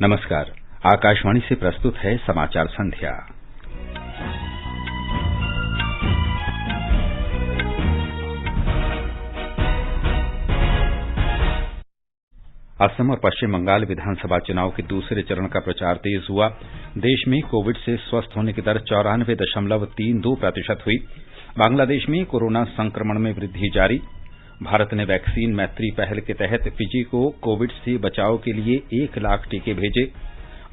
नमस्कार। आकाशवाणी से प्रस्तुत है समाचार संध्या। असम और पश्चिम बंगाल विधानसभा चुनाव के दूसरे चरण का प्रचार तेज हुआ। देश में कोविड से स्वस्थ होने की दर 94.32% हुई। बांग्लादेश में कोरोना संक्रमण में वृद्धि जारी। भारत ने वैक्सीन मैत्री पहल के तहत फिजी को कोविड से बचाव के लिए 1 लाख टीके भेजे।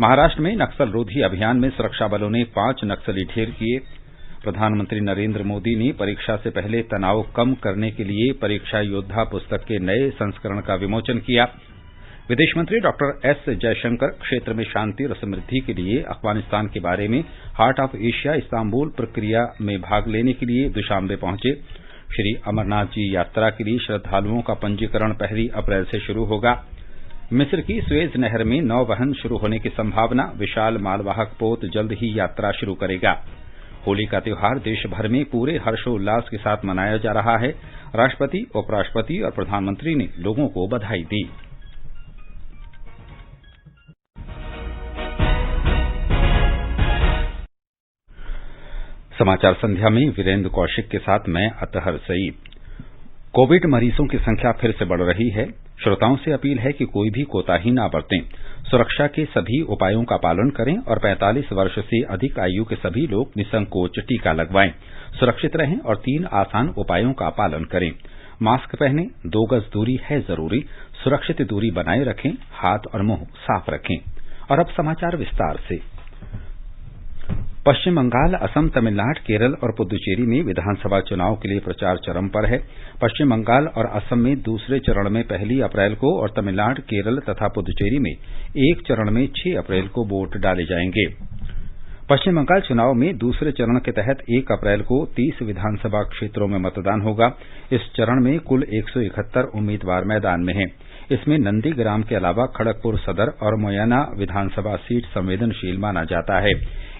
महाराष्ट्र में नक्सल रोधी अभियान में सुरक्षा बलों ने 5 नक्सली ढेर किए। प्रधानमंत्री नरेंद्र मोदी ने परीक्षा से पहले तनाव कम करने के लिए परीक्षा योद्धा पुस्तक के नए संस्करण का विमोचन किया। विदेश मंत्री डॉक्टर एस जयशंकर क्षेत्र में शांति और समृद्धि के लिए अफगानिस्तान के बारे में हार्ट ऑफ एशिया इस्तांबुल प्रक्रिया में भाग लेने के लिए दुशांबे पहुंचे। श्री अमरनाथ जी यात्रा के लिए श्रद्धालुओं का पंजीकरण 1 अप्रैल से शुरू होगा। मिस्र की सुएज नहर में नौवहन शुरू होने की संभावना। विशाल मालवाहक पोत जल्द ही यात्रा शुरू करेगा। होली का त्योहार देश भर में पूरे हर्षोल्लास के साथ मनाया जा रहा है। राष्ट्रपति, उपराष्ट्रपति और प्रधानमंत्री ने लोगों को बधाई दी। समाचार संध्या में वीरेंद्र कौशिक के साथ मैं अतहर सईद। कोविड मरीजों की संख्या फिर से बढ़ रही है। श्रोताओं से अपील है कि कोई भी कोताही न बरतें। सुरक्षा के सभी उपायों का पालन करें और 45 वर्ष से अधिक आयु के सभी लोग निसंकोच टीका लगवाएं। सुरक्षित रहें और 3 आसान उपायों का पालन करें। मास्क पहनें, 2 गज दूरी है जरूरी, सुरक्षित दूरी बनाए रखें, हाथ और मुंह साफ रखें। और अब समाचार विस्तार से। पश्चिम बंगाल, असम, तमिलनाडु, केरल और पुद्दुचेरी में विधानसभा चुनाव के लिए प्रचार चरम पर है। पश्चिम बंगाल और असम में दूसरे चरण में 1 अप्रैल को और तमिलनाडु, केरल तथा पुद्दुचेरी में 1 चरण में 6 अप्रैल को वोट डाले जाएंगे। पश्चिम बंगाल चुनाव में दूसरे चरण के तहत 1 अप्रैल को 30 विधानसभा क्षेत्रों में मतदान होगा। इस चरण में कुल 171 उम्मीदवार मैदान में हैं। इसमें नंदीग्राम के अलावा खड़गपुर सदर और मोयाना विधानसभा सीट संवेदनशील माना जाता है।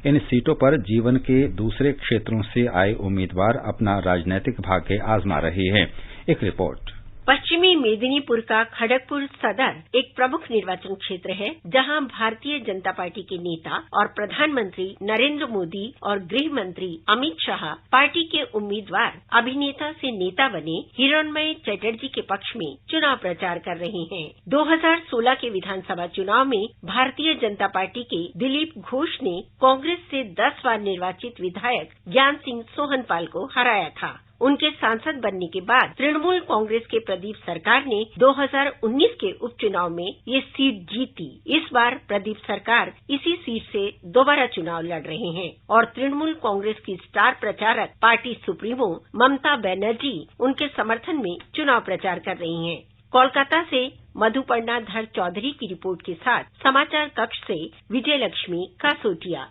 इन सीटों पर जीवन के दूसरे क्षेत्रों से आए उम्मीदवार अपना राजनीतिक भाग्य आजमा रहे हैं। एक रिपोर्ट। पश्चिमी मेदिनीपुर का खड़गपुर सदर एक प्रमुख निर्वाचन क्षेत्र है, जहां भारतीय जनता पार्टी के नेता और प्रधानमंत्री नरेंद्र मोदी और गृह मंत्री अमित शाह पार्टी के उम्मीदवार अभिनेता से नेता बने हिरणमय चटर्जी के पक्ष में चुनाव प्रचार कर रहे हैं। 2016 के विधानसभा चुनाव में भारतीय जनता पार्टी के दिलीप घोष ने कांग्रेस से 10 बार निर्वाचित विधायक ज्ञान सिंह सोहनपाल को हराया था। उनके सांसद बनने के बाद तृणमूल कांग्रेस के प्रदीप सरकार ने 2019 के उपचुनाव में ये सीट जीती। इस बार प्रदीप सरकार इसी सीट से दोबारा चुनाव लड़ रहे हैं और तृणमूल कांग्रेस की स्टार प्रचारक पार्टी सुप्रीमो ममता बनर्जी उनके समर्थन में चुनाव प्रचार कर रही हैं। कोलकाता से मधुपर्णा धर चौधरी की रिपोर्ट के साथ समाचार कक्ष से विजयलक्ष्मी कासोटिया।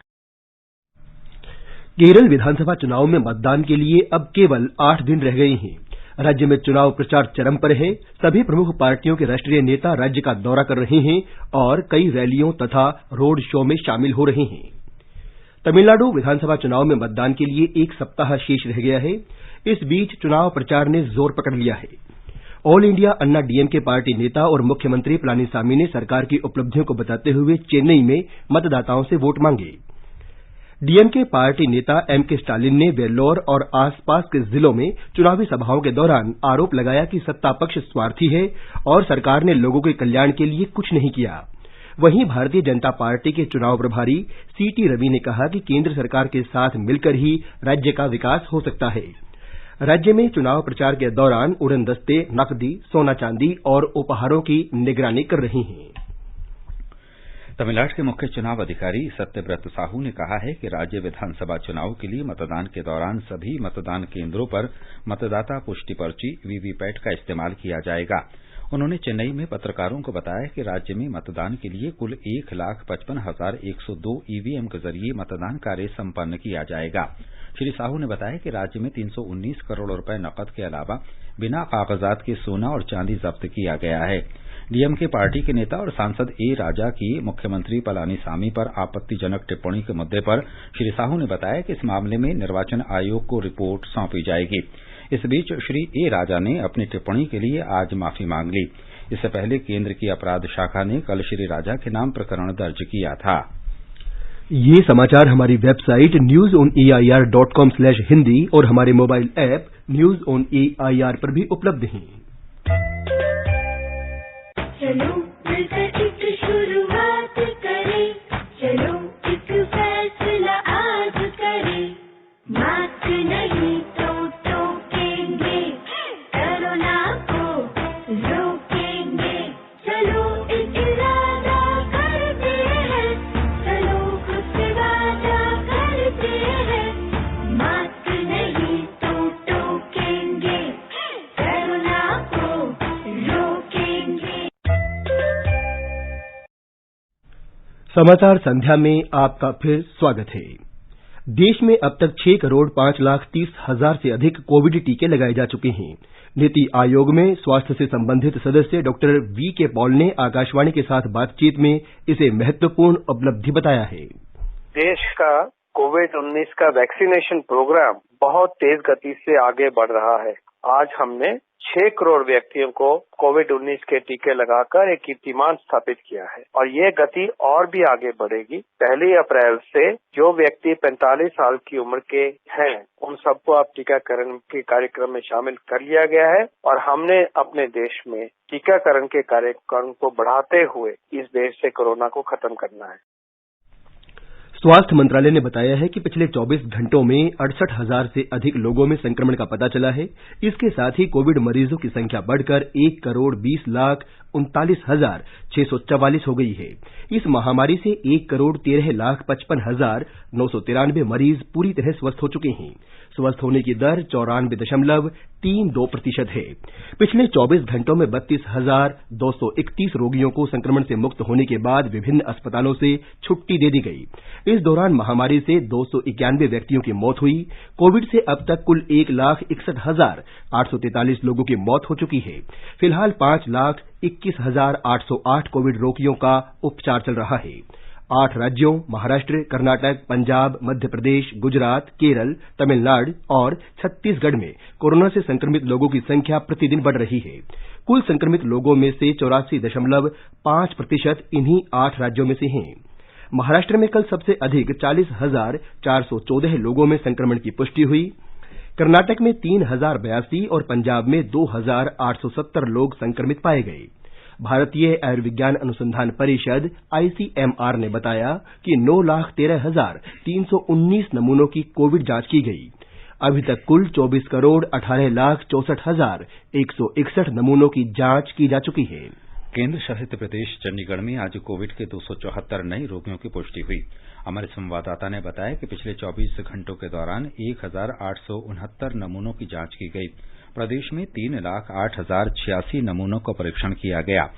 केरल विधानसभा चुनाव में मतदान के लिए अब केवल 8 दिन रह गए हैं। राज्य में चुनाव प्रचार चरम पर है। सभी प्रमुख पार्टियों के राष्ट्रीय नेता राज्य का दौरा कर रहे हैं और कई रैलियों तथा रोड शो में शामिल हो रहे हैं। तमिलनाडु विधानसभा चुनाव में मतदान के लिए 1 सप्ताह शेष रह गया है। इस बीच चुनाव प्रचार ने जोर पकड़ लिया है। ऑल इंडिया अन्ना डीएमके पार्टी नेता और मुख्यमंत्री पलानीसामी ने सरकार की उपलब्धियों को बताते हुए चेन्नई में मतदाताओं से वोट मांगे। डीएमके पार्टी नेता एमके स्टालिन ने वेल्लोर और आसपास के जिलों में चुनावी सभाओं के दौरान आरोप लगाया कि सत्ता पक्ष स्वार्थी है और सरकार ने लोगों के कल्याण के लिए कुछ नहीं किया। वहीं भारतीय जनता पार्टी के चुनाव प्रभारी सीटी रवि ने कहा कि केंद्र सरकार के साथ मिलकर ही राज्य का विकास हो सकता है। राज्य में चुनाव प्रचार के दौरान उड़नदस्ते नकदी, सोना चांदी और उपहारों की निगरानी कर रही हैं। तमिलनाडु के मुख्य चुनाव अधिकारी सत्यव्रत साहू ने कहा है कि राज्य विधानसभा चुनाव के लिए मतदान के दौरान सभी मतदान केंद्रों पर मतदाता पुष्टि पर्ची वीवीपैट का इस्तेमाल किया जाएगा। उन्होंने चेन्नई में पत्रकारों को बताया कि राज्य में मतदान के लिए कुल 1,55,102 ईवीएम के जरिए मतदान कार्य संपन्न किया जाएगा। श्री साहू ने बताया कि राज्य में 319 करोड़ रुपए नकद के अलावा बिना कागजात के सोना और चांदी जब्त किया गया है। डीएमके पार्टी के नेता और सांसद ए राजा की मुख्यमंत्री पलानीसामी पर आपत्तिजनक टिप्पणी के मुद्दे पर श्री साहू ने बताया कि इस मामले में निर्वाचन आयोग को रिपोर्ट सौंपी जाएगी। इस बीच श्री ए राजा ने अपनी टिप्पणी के लिए आज माफी मांग ली। इससे पहले केंद्र की अपराध शाखा ने कल श्री राजा के नाम प्रकरण दर्ज किया था। ये समाचार हमारी वेबसाइट newsonair.com/hindi और हमारे mobile app news on AIR पर भी उपलब्ध हैं। चलो मिलकर एक शुरुआत करें, चलो एक फैसला आज करें, मास्क नहीं तो टोकेंगे, कोरोना को रोकेंगे, चलो एक इरादा करते हैं, चलो खुद से वादा करते हैं, मास्क नहीं तो टोकेंगे, कोरोना को रोकेंगे। समाचार संध्या में आपका फिर स्वागत है। देश में अब तक 6,05,30,000 से अधिक कोविड टीके लगाए जा चुके हैं। नीति आयोग में स्वास्थ्य से संबंधित सदस्य डॉक्टर वी.के. पॉल ने आकाशवाणी के साथ बातचीत में इसे महत्वपूर्ण उपलब्धि बताया है। देश का कोविड-19 का वैक्सीनेशन प्रोग्राम बहुत तेज गति से आगे बढ़ रहा है। आज हमने 6 करोड़ व्यक्तियों को कोविड-19 के टीके लगाकर एक कीर्तिमान स्थापित किया है और ये गति और भी आगे बढ़ेगी। 1 अप्रैल से जो व्यक्ति 45 साल की उम्र के हैं, उन सबको अब टीकाकरण के कार्यक्रम में शामिल कर लिया गया है और हमने अपने देश में टीकाकरण के कार्यक्रम को बढ़ाते हुए इस देश से कोरोना को खत्म करना है। स्वास्थ्य मंत्रालय ने बताया है कि पिछले 24 घंटों में 68,000 से अधिक लोगों में संक्रमण का पता चला है। इसके साथ ही कोविड मरीजों की संख्या बढ़कर 1,20,39,644 हो गई है। इस महामारी से 1,13,55,993 मरीज पूरी तरह स्वस्थ हो चुके हैं। स्वस्थ होने की दर 94.32% है। पिछले 24 घंटों में 32,231 रोगियों को संक्रमण से मुक्त होने के बाद विभिन्न अस्पतालों से छुट्टी दे दी गई। इस दौरान महामारी से 291 व्यक्तियों की मौत हुई। कोविड से अब तक कुल 1,61,843 लोगों की मौत हो चुकी है। फिलहाल 5,21,808 कोविड रोगियों का उपचार चल रहा है। 8 राज्यों महाराष्ट्र, कर्नाटक, पंजाब, मध्य प्रदेश, गुजरात, केरल, तमिलनाडु और छत्तीसगढ़ में कोरोना से संक्रमित लोगों की संख्या प्रतिदिन बढ़ रही है। कुल संक्रमित लोगों में से 84.5% इन्हीं 8 राज्यों में से हैं। महाराष्ट्र में कल सबसे अधिक 40,414 लोगों में संक्रमण की पुष्टि हुई। कर्नाटक में 3,082 और पंजाब में 2,870 लोग संक्रमित पाए गए। भारतीय आयुर्विज्ञान अनुसंधान परिषद ICMR ने बताया कि 9,13,319 नमूनों की कोविड जांच की गई। अभी तक कुल 24,18,64,161 नमूनों की जांच की जा चुकी है। केंद्र शासित प्रदेश चंडीगढ़ में आज कोविड के 274 नए रोगियों की पुष्टि हुई। हमारे संवाददाता ने बताया कि पिछले 24 घंटों के दौरान 1,869 नमूनों की जांच की गई। प्रदेश में 3,08,086 नमूनों का परीक्षण किया गया।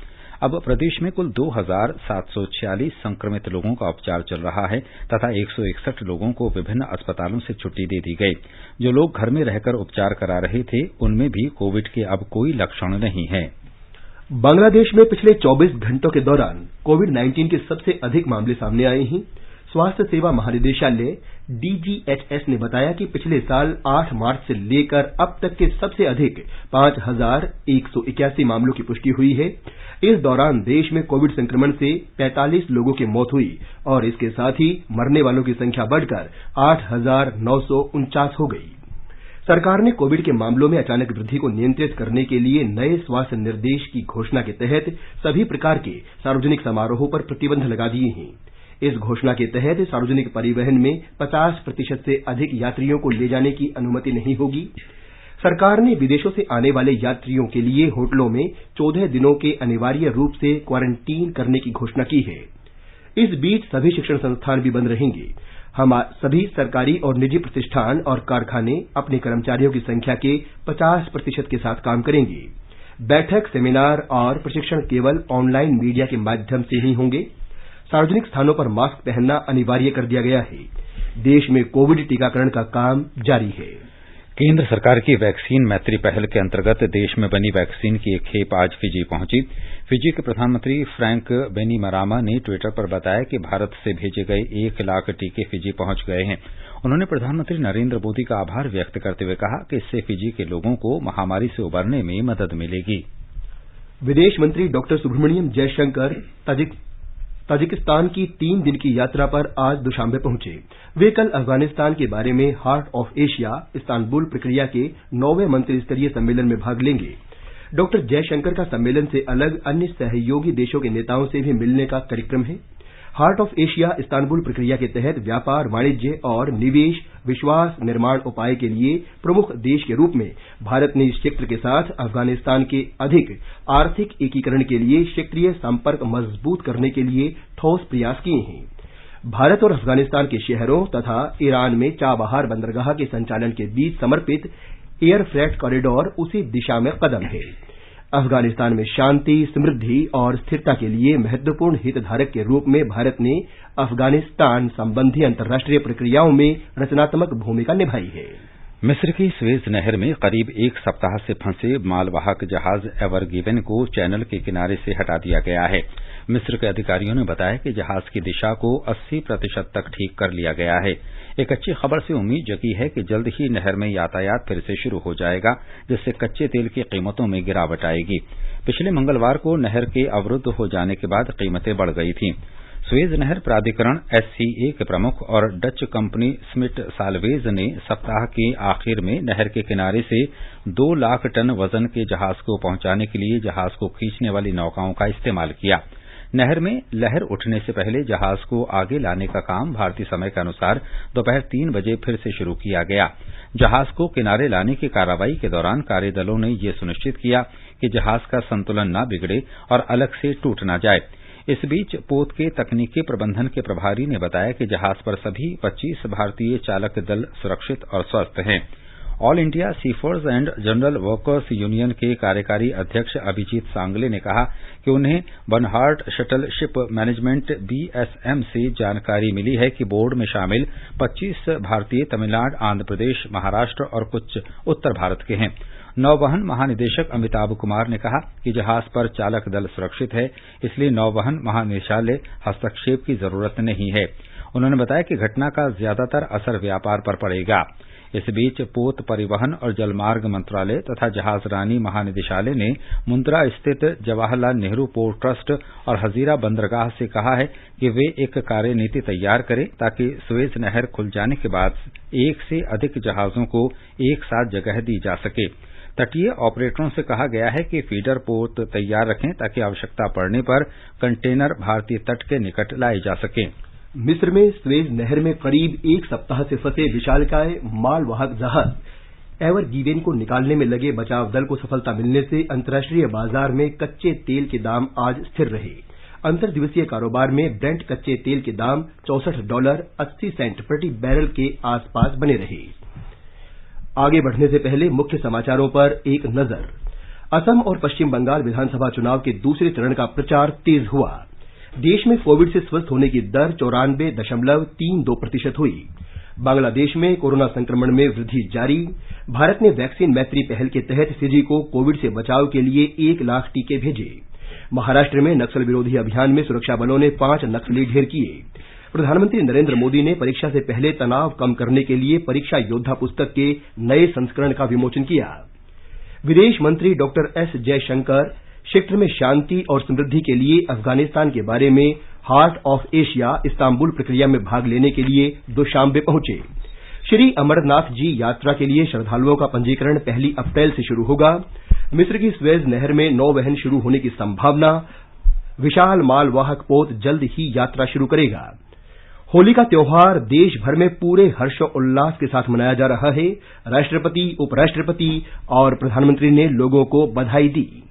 अब प्रदेश में कुल 2,746 संक्रमित लोगों का उपचार चल रहा है तथा 161 लोगों को विभिन्न अस्पतालों से छुट्टी दे दी गई। जो लोग घर में रहकर उपचार करा रहे थे, उनमें भी कोविड के अब कोई लक्षण नहीं है। बांग्लादेश में पिछले 24 घंटों के दौरान कोविड-19 के सबसे अधिक मामले सामने आए हैं। स्वास्थ्य सेवा महानिदेशालय DGHS ने बताया कि पिछले साल 8 मार्च से लेकर अब तक के सबसे अधिक 5,181 मामलों की पुष्टि हुई है। इस दौरान देश में कोविड संक्रमण से 45 लोगों की मौत हुई और इसके साथ ही मरने वालों की संख्या बढ़कर 8,949 हो गई। सरकार ने कोविड के मामलों में अचानक वृद्धि को नियंत्रित करने के लिए नए स्वास्थ्य निर्देश की घोषणा के तहत सभी प्रकार के सार्वजनिक समारोहों पर प्रतिबंध लगा दिए हैं। इस घोषणा के तहत सार्वजनिक परिवहन में 50% से अधिक यात्रियों को ले जाने की अनुमति नहीं होगी। सरकार ने विदेशों से आने वाले यात्रियों के लिए होटलों में 14 दिनों के अनिवार्य रूप से क्वारंटीन करने की घोषणा की है। इस बीच सभी शिक्षण संस्थान भी बंद रहेंगे। सभी सरकारी और निजी प्रतिष्ठान और कारखाने अपने कर्मचारियों की संख्या के 50% के साथ काम करेंगे। बैठक, सेमिनार और प्रशिक्षण केवल ऑनलाइन मीडिया के माध्यम से ही होंगे। सार्वजनिक स्थानों पर मास्क पहनना अनिवार्य कर दिया गया है। देश में कोविड टीकाकरण का काम जारी है। केंद्र सरकार की वैक्सीन मैत्री पहल के अंतर्गत देश में बनी वैक्सीन की एक खेप आज फिजी पहुंची। फिजी के प्रधानमंत्री फ्रैंक बैनिमरामा ने ट्विटर पर बताया कि भारत से भेजे गए 1 लाख टीके फिजी पहुंच गए हैं। उन्होंने प्रधानमंत्री नरेंद्र मोदी का आभार व्यक्त करते हुए कहा कि इससे फिजी के लोगों को महामारी से उबरने में मदद मिलेगी। विदेश मंत्री डॉक्टर सुब्रमण्यम जयशंकर ताजिकिस्तान की 3 दिन की यात्रा पर आज दुशांबे पहुंचे। वे कल अफगानिस्तान के बारे में हार्ट ऑफ एशिया इस्तांबुल प्रक्रिया के 9वें मंत्रिस्तरीय सम्मेलन में भाग लेंगे। डॉक्टर जयशंकर का सम्मेलन से अलग अन्य सहयोगी देशों के नेताओं से भी मिलने का कार्यक्रम है। हार्ट ऑफ एशिया इस्तांबुल प्रक्रिया के तहत व्यापार, वाणिज्य और निवेश विश्वास निर्माण उपाय के लिए प्रमुख देश के रूप में भारत ने इस क्षेत्र के साथ अफगानिस्तान के अधिक आर्थिक एकीकरण के लिए क्षेत्रीय संपर्क मजबूत करने के लिए ठोस प्रयास किए हैं। भारत और अफगानिस्तान के शहरों तथा ईरान में चाबहार बंदरगाह के संचालन के बीच समर्पित एयर फ्रेट कॉरिडोर उसी दिशा में कदम है। अफगानिस्तान में शांति, समृद्धि और स्थिरता के लिए महत्वपूर्ण हितधारक के रूप में भारत ने अफगानिस्तान संबंधी अंतर्राष्ट्रीय प्रक्रियाओं में रचनात्मक भूमिका निभाई है। मिस्र की स्वेज नहर में करीब 1 सप्ताह से फंसे मालवाहक जहाज एवर गिवन को चैनल के किनारे से हटा दिया गया है। मिस्र के अधिकारियों ने बताया कि जहाज की दिशा को 80% तक ठीक कर लिया गया है। एक अच्छी खबर से उम्मीद जगी है कि जल्द ही नहर में यातायात फिर से शुरू हो जाएगा, जिससे कच्चे तेल की कीमतों में गिरावट आएगी। पिछले मंगलवार को नहर के अवरुद्ध हो जाने के बाद कीमतें बढ़ गई थीं। स्वेज नहर प्राधिकरण SCA के प्रमुख और डच कंपनी स्मिट साल्वेज ने सप्ताह के आखिर में नहर के किनारे से 2 लाख टन वजन के जहाज को पहुंचाने के लिए जहाज को खींचने वाली नौकाओं का इस्तेमाल किया। नहर में लहर उठने से पहले जहाज को आगे लाने का काम भारतीय समय के अनुसार दोपहर 3 बजे फिर से शुरू किया गया। जहाज को किनारे लाने की कार्रवाई के दौरान कार्यदलों ने ये सुनिश्चित किया कि जहाज का संतुलन न बिगड़े और अलग से टूट न जाए। इस बीच पोत के तकनीकी प्रबंधन के प्रभारी ने बताया कि जहाज पर सभी 25 भारतीय चालक दल सुरक्षित और स्वस्थ हैं। All India seafarers and general workers union के कार्यकारी अध्यक्ष अभिजीत सांगले ने कहा कि उन्हें Bernhard Schulte ship management BSM से जानकारी मिली है कि बोर्ड में शामिल 25 भारतीय तमिलनाडु, आंध्र प्रदेश, महाराष्ट्र और कुछ उत्तर भारत के हैं। नौवहन महानिदेशक अमिताभ कुमार ने कहा कि जहाज पर चालक दल सुरक्षित है, इसलिए नौवहन महानिदेशालय हस्तक्षेप की जरूरत नहीं है। उन्होंने बताया कि घटना का ज्यादातर असर व्यापार पर पड़ेगा। इस बीच पोत परिवहन और जलमार्ग मंत्रालय तथा जहाजरानी महानिदेशालय ने मुंद्रा स्थित जवाहरलाल नेहरू पोर्ट ट्रस्ट और हजीरा बंदरगाह से कहा है कि वे एक कार्यनीति तैयार करें ताकि स्वेज नहर खुल जाने के बाद 1 से अधिक जहाजों को एक साथ जगह दी जा सके। तटीय ऑपरेटरों से कहा गया है कि फीडर पोत तैयार रखें ताकि आवश्यकता पड़ने पर कंटेनर भारतीय तट के निकट लाए जा सकें। मिस्र में स्वेज नहर में करीब 1 सप्ताह से फंसे विशालकाय मालवाहक जहाज एवर गिवेन को निकालने में लगे बचाव दल को सफलता मिलने से अंतर्राष्ट्रीय बाजार में कच्चे तेल के दाम आज स्थिर रहे। अंतर्दिवसीय कारोबार में ब्रेंट कच्चे तेल के दाम $64.80 प्रति बैरल के आसपास बने रहे। आगे बढ़ने से पहले मुख्य समाचारों पर एक नजर। असम और पश्चिम बंगाल विधानसभा चुनाव के दूसरे चरण का प्रचार तेज हुआ। देश में कोविड से स्वस्थ होने की दर 94.32% हुई। बांग्लादेश में कोरोना संक्रमण में वृद्धि जारी। भारत ने वैक्सीन मैत्री पहल के तहत फिजी को कोविड से बचाव के लिए 1 लाख टीके भेजे। महाराष्ट्र में नक्सल विरोधी अभियान में सुरक्षा बलों ने 5 नक्सली ढेर किए। प्रधानमंत्री नरेंद्र मोदी ने परीक्षा से पहले तनाव कम करने के लिए परीक्षा योद्धा पुस्तक के नए संस्करण का विमोचन किया। विदेश मंत्री डॉक्टर S जयशंकर क्षेत्र में शांति और समृद्धि के लिए अफगानिस्तान के बारे में हार्ट ऑफ एशिया इस्तांबुल प्रक्रिया में भाग लेने के लिए दुशांबे पहुंचे। श्री अमरनाथ जी यात्रा के लिए श्रद्धालुओं का पंजीकरण 1 अप्रैल से शुरू होगा। मिस्र की स्वेज नहर में नौवहन शुरू होने की संभावना। विशाल मालवाहक पोत जल्द ही यात्रा शुरू करेगा। होली का त्योहार देश भर में पूरे हर्षोल्लास के साथ मनाया जा रहा है। राष्ट्रपति, उपराष्ट्रपति और प्रधानमंत्री ने लोगों को बधाई दी।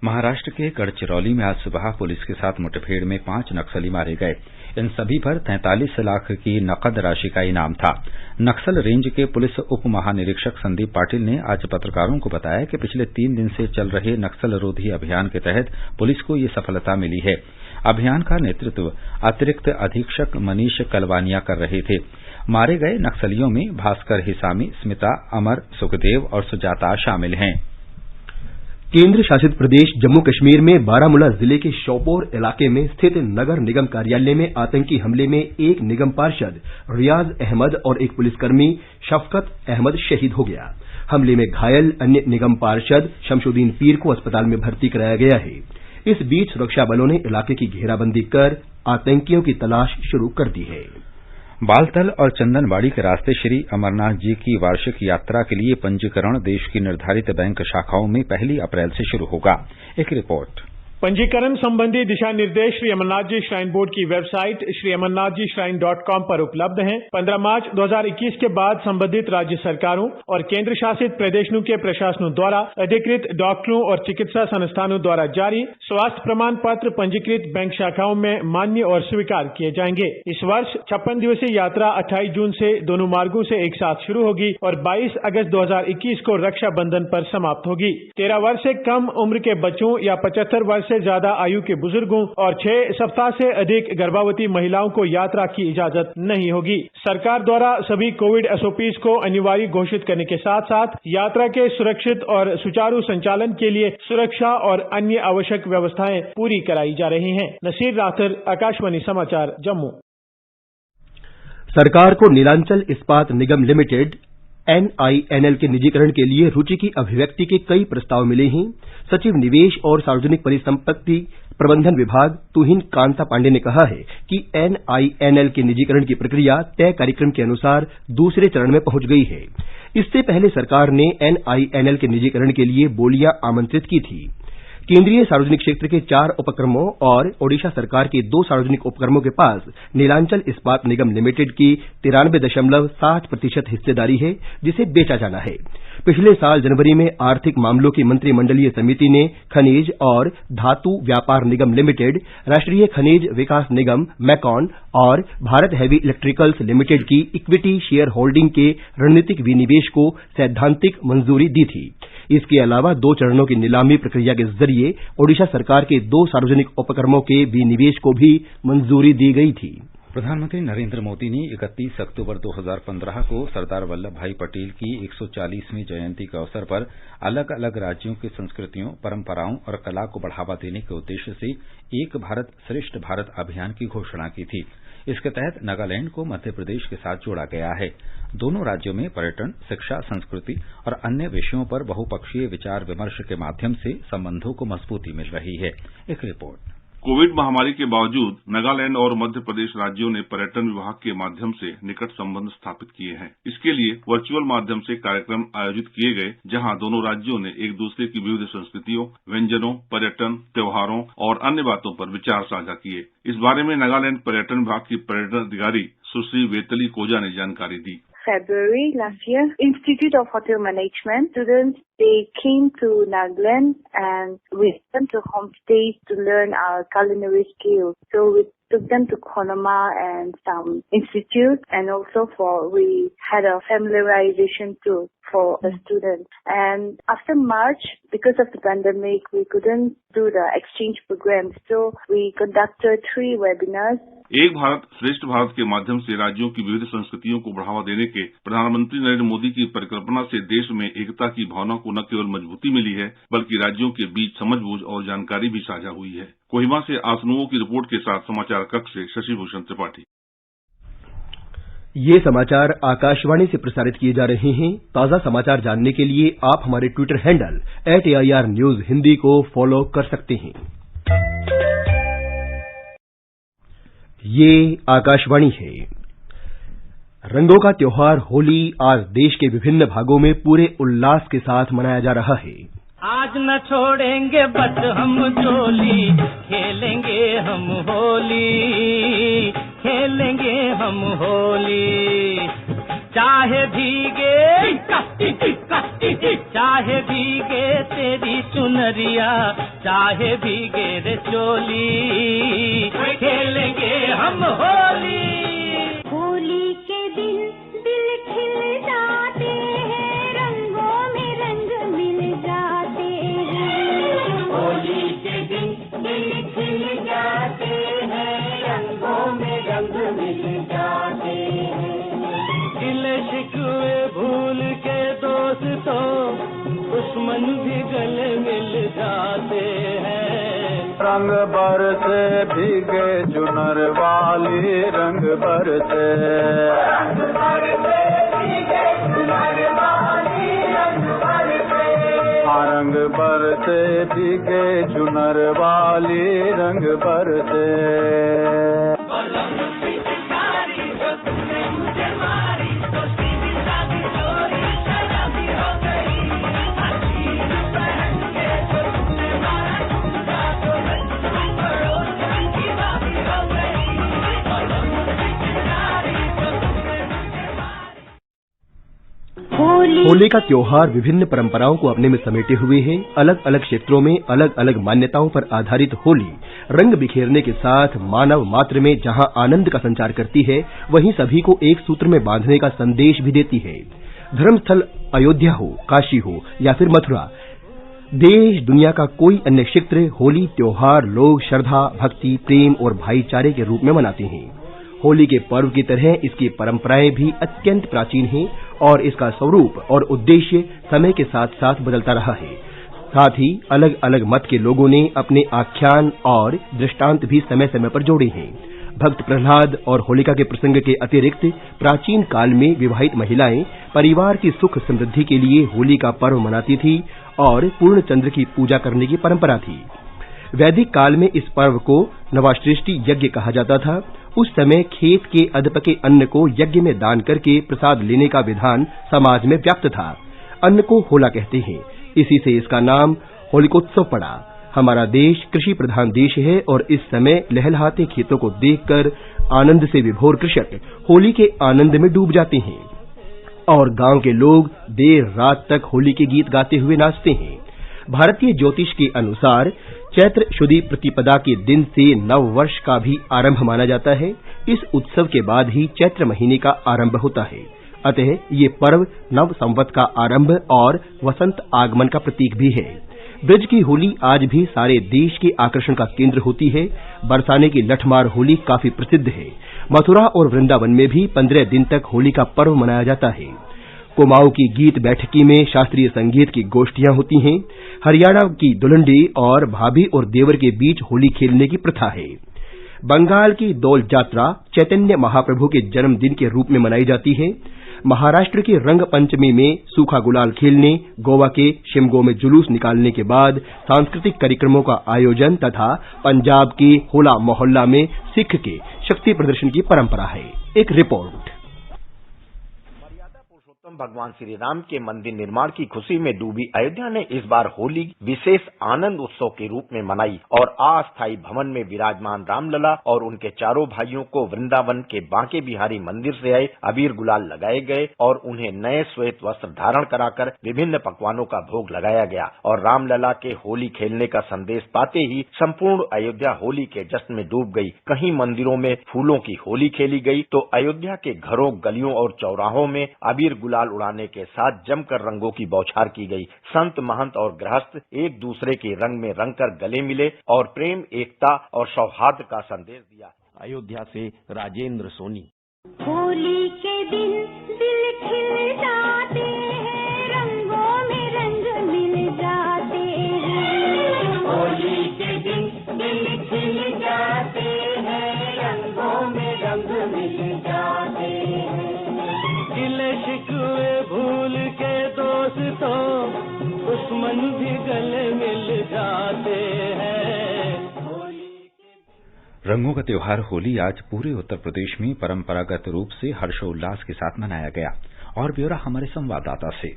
महाराष्ट्र के गढ़चिरौली में आज सुबह पुलिस के साथ मुठभेड़ में 5 नक्सली मारे गए। इन सभी पर 43 लाख की नकद राशि का इनाम था। नक्सल रेंज के पुलिस उप महानिरीक्षक संदीप पाटिल ने आज पत्रकारों को बताया कि पिछले 3 दिन से चल रहे नक्सल रोधी अभियान के तहत पुलिस को ये सफलता मिली है। अभियान का नेतृत्व अतिरिक्त अधीक्षक मनीष कलवानिया कर रहे थे। मारे गए नक्सलियों में भास्कर हिसामी, स्मिता, अमर, सुखदेव और सुजाता शामिल हैं। केंद्र शासित प्रदेश जम्मू कश्मीर में बारामूला जिले के शोपोर इलाके में स्थित नगर निगम कार्यालय में आतंकी हमले में एक निगम पार्षद रियाज अहमद और एक पुलिसकर्मी शफकत अहमद शहीद हो गया। हमले में घायल अन्य निगम पार्षद शमशुद्दीन पीर को अस्पताल में भर्ती कराया गया है। इस बीच सुरक्षा बलों ने इलाके की घेराबंदी कर आतंकियों की तलाश शुरू कर दी है। बालतल और चंदनबाड़ी के रास्ते श्री अमरनाथ जी की वार्षिक यात्रा के लिए पंजीकरण देश की निर्धारित बैंक शाखाओं में 1 अप्रैल से शुरू होगा। एक रिपोर्ट। पंजीकरण संबंधी दिशा निर्देश श्री अमरनाथ जी श्राइन बोर्ड की वेबसाइट श्री amarnathjishrine.com पर उपलब्ध हैं। 15 मार्च 2021 के बाद संबंधित राज्य सरकारों और केंद्र शासित प्रदेशों के प्रशासनों द्वारा अधिकृत डॉक्टरों और चिकित्सा संस्थानों द्वारा जारी स्वास्थ्य प्रमाण पत्र पंजीकृत बैंक शाखाओं में मान्य और स्वीकार किए जाएंगे। इस वर्ष 56 दिवसीय यात्रा 28 जून से दोनों मार्गों से एक साथ शुरू होगी और 22 अगस्त 2021 को रक्षाबंधन पर समाप्त होगी। 13 वर्ष से कम उम्र के बच्चों या 75 वर्ष से ज्यादा आयु के बुजुर्गों और 6 सप्ताह से अधिक गर्भवती महिलाओं को यात्रा की इजाजत नहीं होगी। सरकार द्वारा सभी कोविड एसओपीज को अनिवार्य घोषित करने के साथ साथ यात्रा के सुरक्षित और सुचारू संचालन के लिए सुरक्षा और अन्य आवश्यक व्यवस्थाएं पूरी कराई जा रही हैं। नसीर राथर, आकाशवाणी समाचार, जम्मू। सरकार को नीलांचल इस्पात निगम लिमिटेड NINL के निजीकरण के लिए रुचि की अभिव्यक्ति के कई प्रस्ताव मिले हैं। सचिव निवेश और सार्वजनिक परिसंपत्ति प्रबंधन विभाग तुहिन कांता पांडे ने कहा है कि NINL के निजीकरण की प्रक्रिया तय कार्यक्रम के अनुसार दूसरे चरण में पहुंच गई है। इससे पहले सरकार ने NINL के निजीकरण के लिए बोलियां आमंत्रित की थी। केंद्रीय सार्वजनिक क्षेत्र के 4 उपक्रमों और ओडिशा सरकार के 2 सार्वजनिक उपक्रमों के पास नीलांचल इस्पात निगम लिमिटेड की 93.60% हिस्सेदारी है, जिसे बेचा जाना है। पिछले साल जनवरी में आर्थिक मामलों की मंत्रिमंडलीय समिति ने खनिज और धातु व्यापार निगम लिमिटेड, राष्ट्रीय खनिज विकास निगम मैकॉन और भारत हैवी इलेक्ट्रिकल्स लिमिटेड की इक्विटी शेयर होल्डिंग के रणनीतिक विनिवेश को सैद्धांतिक मंजूरी दी थी। इसके अलावा 2 चरणों की नीलामी प्रक्रिया के जरिए ओडिशा सरकार के 2 सार्वजनिक उपक्रमों के विनिवेश को भी मंजूरी दी गई थी। प्रधानमंत्री नरेंद्र मोदी ने 31 अक्टूबर 2015 को सरदार वल्लभ भाई पटेल की 140वीं जयंती के अवसर पर अलग अलग राज्यों की संस्कृतियों, परंपराओं और कला को बढ़ावा देने के उद्देश्य से एक भारत श्रेष्ठ भारत अभियान की घोषणा की थी। इसके तहत नागालैंड को मध्य प्रदेश के साथ जोड़ा गया है। दोनों राज्यों में पर्यटन, शिक्षा, संस्कृति और अन्य विषयों पर बहुपक्षीय विचार विमर्श के माध्यम से संबंधों को मजबूती मिल रही है। एक रिपोर्ट। कोविड महामारी के बावजूद नागालैंड और मध्य प्रदेश राज्यों ने पर्यटन विभाग के माध्यम से निकट संबंध स्थापित किए हैं। इसके लिए वर्चुअल माध्यम से कार्यक्रम आयोजित किए गए, जहां दोनों राज्यों ने एक दूसरे की विविध संस्कृतियों, व्यंजनों, पर्यटन, त्योहारों और अन्य बातों पर विचार साझा किए। इस बारे में नागालैंड पर्यटन विभाग की पर्यटन अधिकारी सुश्री वेतली कोजा ने जानकारी दी। February last year, Institute of Hotel Management students, they came to Nagaland and we went to homestays to learn our culinary skills. So we took them to Konama and some institute, and also we had a familiarization tour for the students. And after March, because of the pandemic, we couldn't do the exchange program. So we conducted 3 webinars. एक भारत श्रेष्ठ भारत के माध्यम से राज्यों की विविध संस्कृतियों को बढ़ावा देने के प्रधानमंत्री नरेंद्र मोदी की परिकल्पना से देश में एकता की भावना को न केवल मजबूती मिली है, बल्कि राज्यों के बीच समझबूझ और जानकारी भी साझा हुई है। कोहिमा से आसनुओं की रिपोर्ट के साथ समाचार कक्ष से शशिभूषण त्रिपाठी। ये समाचार आकाशवाणी से प्रसारित किए जा रहे हैं। ताजा समाचार जानने के लिए आप हमारे Twitter handle @AIR News Hindi को फॉलो कर सकते हैं। ये आकाशवाणी है। रंगों का त्योहार होली आज देश के विभिन्न भागों में पूरे उल्लास के साथ मनाया जा रहा है। आज न छोड़ेंगे बस हम चोली, खेलेंगे हम होली, खेलेंगे हम होली। चाहे भीगे तेरी चुनरिया, चाहे भीगे रे चोली, खेलेंगे हम होली। होली के दिन दिल खिल जाते हैं, रंगों में रंग मिल जाते हैं। होली के दिन दिल खिल जाते हैं, रंगों में रंग मिल जाते हैं। गिले शिकवे भूल के दोस्तों, दुश्मन भी गले मिल जाते हैं। रंग बरसे भीगे चुनर वाली, रंग बरसे भीगे चुनर वाली, रंग रंग बरसे भीगे चुनर वाली रंग बरसे। होली का त्योहार विभिन्न परंपराओं को अपने में समेटे हुए है। अलग अलग क्षेत्रों में अलग अलग मान्यताओं पर आधारित होली रंग बिखेरने के साथ मानव मात्र में जहां आनंद का संचार करती है, वहीं सभी को एक सूत्र में बांधने का संदेश भी देती है। धर्मस्थल अयोध्या हो, काशी हो या फिर मथुरा, देश दुनिया का कोई अन्य क्षेत्र होली त्योहार लोग श्रद्धा, भक्ति, प्रेम और भाईचारे के रूप में मनाते हैं। होली के पर्व की तरह इसकी परंपराएं भी अत्यंत प्राचीन हैं और इसका स्वरूप और उद्देश्य समय के साथ साथ बदलता रहा है। साथ ही अलग अलग मत के लोगों ने अपने आख्यान और दृष्टांत भी समय समय पर जोड़े हैं। भक्त प्रहलाद और होलिका के प्रसंग के अतिरिक्त प्राचीन काल में विवाहित महिलाएं परिवार की सुख समृद्धि के लिए होली का पर्व मनाती थी और पूर्ण चंद्र की पूजा करने की परंपरा थी। वैदिक काल में इस पर्व को नवाश्रेष्टि यज्ञ कहा जाता था। उस समय खेत के अधपके अन्न को यज्ञ में दान करके प्रसाद लेने का विधान समाज में व्याप्त था। अन्न को होला कहते हैं, इसी से इसका नाम होलिकोत्सव पड़ा। हमारा देश कृषि प्रधान देश है और इस समय लहलहाते खेतों को देखकर आनंद से विभोर कृषक होली के आनंद में डूब जाते हैं और गांव के लोग देर रात तक होली के गीत गाते हुए नाचते हैं। भारतीय ज्योतिष के अनुसार चैत्र शुदी प्रतिपदा के दिन से नव वर्ष का भी आरंभ माना जाता है। इस उत्सव के बाद ही चैत्र महीने का आरंभ होता है। अतः ये पर्व नव संवत का आरंभ और वसंत आगमन का प्रतीक भी है। ब्रज की होली आज भी सारे देश के आकर्षण का केंद्र होती है। बरसाने की लठमार होली काफी प्रसिद्ध है। मथुरा और वृंदावन में भी 15 दिन तक होली का पर्व मनाया जाता है। कुमाऊं की गीत बैठकी में शास्त्रीय संगीत की गोष्ठियां होती हैं। हरियाणा की दुलंडी और भाभी और देवर के बीच होली खेलने की प्रथा है। बंगाल की दौल यात्रा चैतन्य महाप्रभु के जन्मदिन के रूप में मनाई जाती है। महाराष्ट्र के रंग पंचमी में सूखा गुलाल खेलने, गोवा के शिमगो में जुलूस निकालने के बाद सांस्कृतिक कार्यक्रमों का आयोजन तथा पंजाब के होला मोहल्ला में सिख के शक्ति प्रदर्शन की परंपरा है। एक रिपोर्ट। भगवान श्री राम के मंदिर निर्माण की खुशी में डूबी अयोध्या ने इस बार होली विशेष आनंद उत्सव के रूप में मनाई और अस्थायी भवन में विराजमान रामलला और उनके चारों भाइयों को वृंदावन के बांके बिहारी मंदिर से आए अबीर गुलाल लगाए गए और उन्हें नए श्वेत वस्त्र धारण कराकर विभिन्न पकवानों का भोग लगाया गया और रामलला के होली खेलने का संदेश पाते ही संपूर्ण अयोध्या होली के जश्न में डूब गई। कहीं मंदिरों में फूलों की होली खेली गई तो अयोध्या के घरों, गलियों और चौराहों में अबीर गुलाल उड़ाने के साथ जमकर रंगों की बौछार की गई। संत, महंत और गृहस्थ एक दूसरे के रंग में रंगकर गले मिले और प्रेम, एकता और सौहार्द का संदेश दिया। अयोध्या से राजेंद्र सोनी। होली के दिन दिल खिल जाते हैं, रंगों में रंग मिल जाते हैं। होली के दिन दिल खिल जाते हैं, रंगों में रंग मिल जाते हैं। गिले शिकवे भूल के दोस्तों, दुश्मन भी गले मिल जाते हैं। रंगों का त्योहार होली आज पूरे उत्तर प्रदेश में परंपरागत रूप से हर्षोल्लास के साथ मनाया गया। और ब्यौरा हमारे संवाददाता से।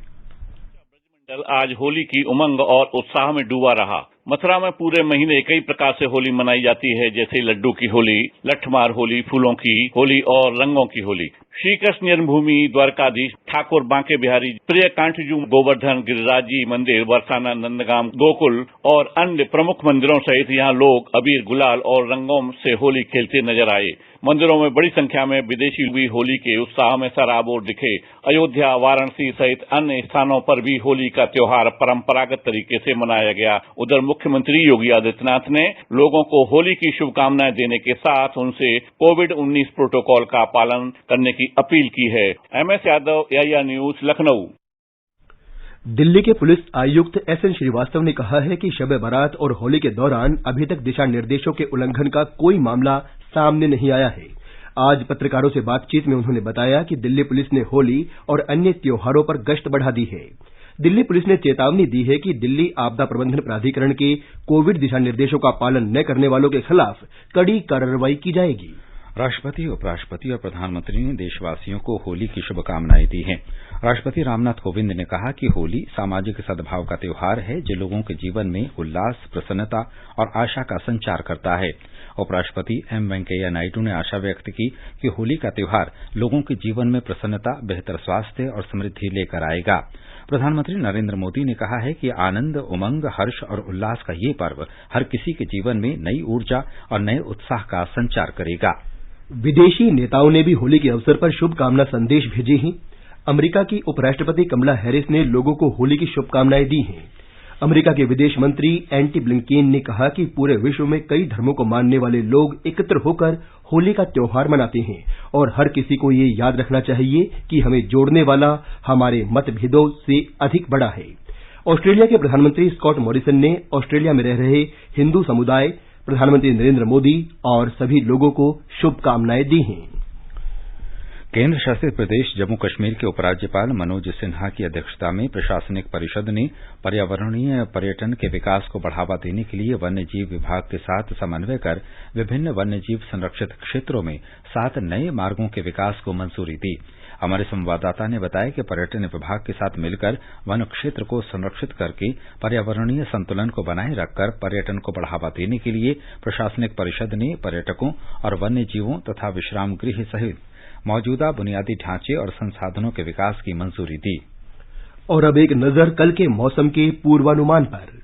आज होली की उमंग और उत्साह में डूबा रहा। मथुरा में पूरे महीने कई प्रकार से होली मनाई जाती है, जैसे लड्डू की होली, लठमार होली, फूलों की होली और रंगों की होली। श्री कृष्ण जन्मभूमि, द्वारकाधीश, ठाकुर बांके बिहारी, प्रिय कांठजू, गोवर्धन, गिरिराज जी मंदिर, बरसाना, नंदगाम, गोकुल और अन्य प्रमुख मंदिरों सहित यहाँ लोग अबीर, गुलाल और रंगों से होली खेलते नजर आए। मंदिरों में बड़ी संख्या में विदेशी भी होली के उत्साह में सराबोर दिखे। अयोध्या, वाराणसी सहित अन्य स्थानों पर भी होली का त्योहार परंपरागत तरीके से मनाया गया। उधर मुख्यमंत्री योगी आदित्यनाथ ने लोगों को होली की शुभकामनाएं देने के साथ उनसे कोविड-19 प्रोटोकॉल का पालन करने की अपील की है। MS Yadav, AIR news, Lucknow. Delhi के पुलिस आयुक्त SN श्रीवास्तव ने कहा है कि शब बारात और होली के दौरान अभी तक दिशा निर्देशों के उल्लंघन का कोई मामला सामने नहीं आया है। आज पत्रकारों से बातचीत में उन्होंने बताया कि दिल्ली पुलिस ने होली और अन्य त्योहारों पर गश्त बढ़ा दी है। दिल्ली पुलिस ने चेतावनी दी है कि दिल्ली आपदा प्रबंधन प्राधिकरण के कोविड दिशा निर्देशों का पालन न करने वालों के खिलाफ कड़ी कार्रवाई की जाएगी। राष्ट्रपति, उपराष्ट्रपति और प्रधानमंत्री ने देशवासियों को होली की शुभकामनाएं दी हैं। राष्ट्रपति रामनाथ कोविंद ने कहा कि होली सामाजिक सद्भाव का त्योहार है जो लोगों के जीवन में उल्लास, प्रसन्नता और आशा का संचार करता है। उपराष्ट्रपति एम वेंकैया नायडू ने आशा व्यक्त की कि होली का त्योहार लोगों के जीवन में प्रसन्नता, बेहतर स्वास्थ्य और समृद्धि लेकर आएगा। प्रधानमंत्री नरेंद्र मोदी ने कहा है कि आनंद, उमंग, हर्ष और उल्लास का ये पर्व हर किसी के जीवन में नई ऊर्जा और नए उत्साह का संचार करेगा। विदेशी नेताओं ने भी होली के अवसर पर शुभकामना संदेश भेजे हैं। अमेरिका की उपराष्ट्रपति कमला हैरिस ने लोगों को होली की शुभकामनाएं दी हैं। अमेरिका के विदेश मंत्री एंटी ब्लिंकेन ने कहा कि पूरे विश्व में कई धर्मों को मानने वाले लोग एकत्र होकर होली का त्योहार मनाते हैं और हर किसी को ये याद रखना चाहिए कि हमें जोड़ने वाला हमारे मतभेदों से अधिक बड़ा है। ऑस्ट्रेलिया के प्रधानमंत्री स्कॉट मॉरिसन ने ऑस्ट्रेलिया में रह रहे हिंदू समुदाय, प्रधानमंत्री नरेंद्र मोदी और सभी लोगों को शुभकामनाएं दी हैं। केंद्र शासित प्रदेश जम्मू कश्मीर के उपराज्यपाल मनोज सिन्हा की अध्यक्षता में प्रशासनिक परिषद ने पर्यावरणीय पर्यटन के विकास को बढ़ावा देने के लिए वन्य जीव विभाग के साथ समन्वय कर विभिन्न वन्य जीव संरक्षित क्षेत्रों में 7 नए मार्गों के विकास को मंजूरी दी। हमारे संवाददाता ने बताया कि पर्यटन विभाग के साथ मिलकर वन क्षेत्र को संरक्षित करके पर्यावरणीय संतुलन को बनाए रखकर पर्यटन को बढ़ावा देने के लिए प्रशासनिक परिषद ने पर्यटकों और वन्य जीवों तथा विश्राम गृह सहित मौजूदा बुनियादी ढांचे और संसाधनों के विकास की मंजूरी दी। और अब एक नजर कल के मौसम के पूर्वानुमान पर।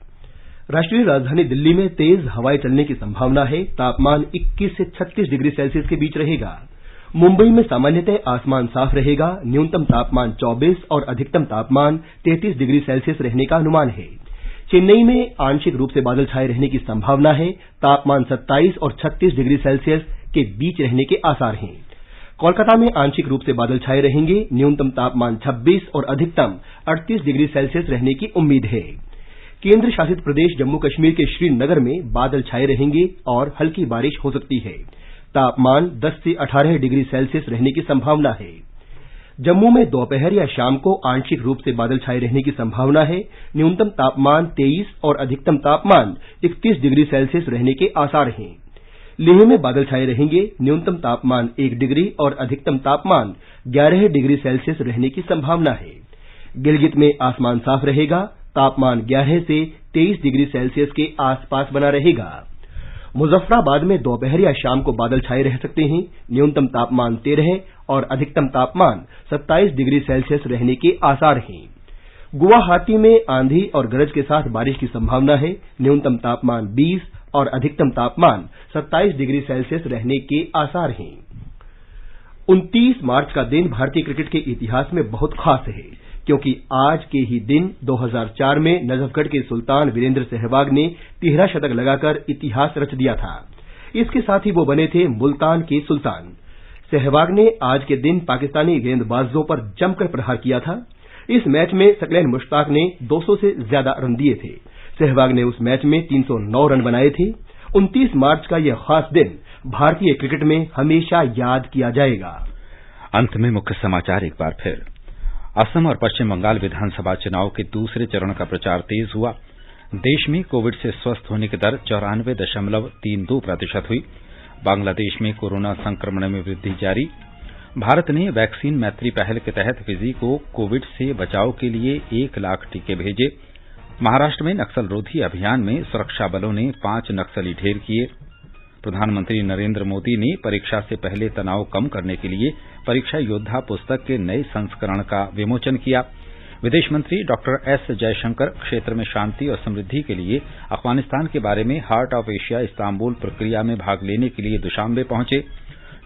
राष्ट्रीय राजधानी दिल्ली में तेज हवाएं चलने की संभावना है। तापमान 21 से 36 डिग्री सेल्सियस के बीच रहेगा। मुंबई में सामान्यतः आसमान साफ रहेगा। न्यूनतम तापमान 24 और अधिकतम तापमान 33 डिग्री सेल्सियस रहने का अनुमान है। चेन्नई में आंशिक रूप से बादल छाए रहने की संभावना है। तापमान 27 और 36 डिग्री सेल्सियस के बीच रहने के आसार हैं। कोलकाता में आंशिक रूप से बादल छाए रहेंगे। न्यूनतम तापमान 26 और अधिकतम 38 डिग्री सेल्सियस रहने की उम्मीद है। केंद्र शासित प्रदेश जम्मू कश्मीर के श्रीनगर में बादल छाए रहेंगे और हल्की बारिश हो सकती है। तापमान 10 से 18 डिग्री सेल्सियस रहने की संभावना है। जम्मू में दोपहर या शाम को आंशिक रूप से बादल छाए रहने की संभावना है। न्यूनतम तापमान 23 और अधिकतम तापमान 31 डिग्री सेल्सियस रहने के आसार हैं। लेह में बादल छाए रहेंगे। न्यूनतम तापमान 1 डिग्री और अधिकतम तापमान 11 डिग्री सेल्सियस रहने की संभावना है। गिलगित में आसमान साफ रहेगा। तापमान 11 से 23 डिग्री सेल्सियस के आसपास बना रहेगा। मुजफ्फराबाद में दोपहर या शाम को बादल छाए रह सकते हैं। न्यूनतम तापमान 13 और अधिकतम तापमान 27 डिग्री सेल्सियस रहने के आसार हैं। गुवाहाटी में आंधी और गरज के साथ बारिश की संभावना है। न्यूनतम तापमान 20 और अधिकतम तापमान 27 डिग्री सेल्सियस रहने के आसार हैं। 29 मार्च का दिन भारतीय क्रिकेट के इतिहास में बहुत खास है, क्योंकि आज के ही दिन 2004 में नजफगढ़ के सुल्तान वीरेंद्र सहवाग ने 13 शतक लगाकर इतिहास रच दिया था। इसके साथ ही वो बने थे मुल्तान के सुल्तान। सहवाग ने आज के दिन पाकिस्तानी गेंदबाजों पर जमकर प्रहार किया था। इस मैच में सकलैन मुश्ताक ने 200 से ज्यादा रन दिए थे। सहवाग ने उस मैच में 309 रन बनाए थे। 29 मार्च का यह खास दिन भारतीय क्रिकेट में हमेशा याद किया जाएगा। अंत में मुख्य समाचार एक बार फिर। असम और पश्चिम बंगाल विधानसभा चुनाव के दूसरे चरण का प्रचार तेज हुआ। देश में कोविड से स्वस्थ होने की दर 94.32% हुई। बांग्लादेश में कोरोना संक्रमण में वृद्धि जारी। भारत ने वैक्सीन मैत्री पहल के तहत फिजी को कोविड से बचाव के लिए 1 लाख टीके भेजे। महाराष्ट्र में नक्सल रोधी अभियान में सुरक्षा बलों ने 5 नक्सली ढेर किए। प्रधानमंत्री नरेंद्र मोदी ने परीक्षा से पहले तनाव कम करने के लिए परीक्षा योद्धा पुस्तक के नए संस्करण का विमोचन किया। विदेश मंत्री डॉक्टर एस जयशंकर क्षेत्र में शांति और समृद्धि के लिए अफगानिस्तान के बारे में हार्ट ऑफ एशिया इस्तांबुल प्रक्रिया में भाग लेने के लिए दुशांबे पहुंचे।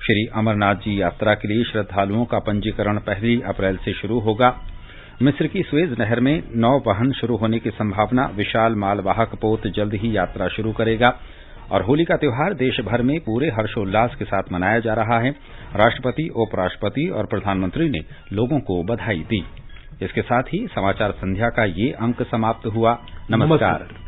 श्री अमरनाथ जी यात्रा के लिए श्रद्धालुओं का पंजीकरण 1 अप्रैल से शुरू होगा। मिस्र की सुएज नहर में नौवहन शुरू होने की संभावना। विशाल मालवाहक पोत जल्द ही यात्रा शुरू करेगा। और होली का त्योहार देश भर में पूरे हर्षोल्लास के साथ मनाया जा रहा है। राष्ट्रपति, उपराष्ट्रपति और प्रधानमंत्री ने लोगों को बधाई दी। इसके साथ ही समाचार संध्या का ये अंक समाप्त हुआ। नमस्कार।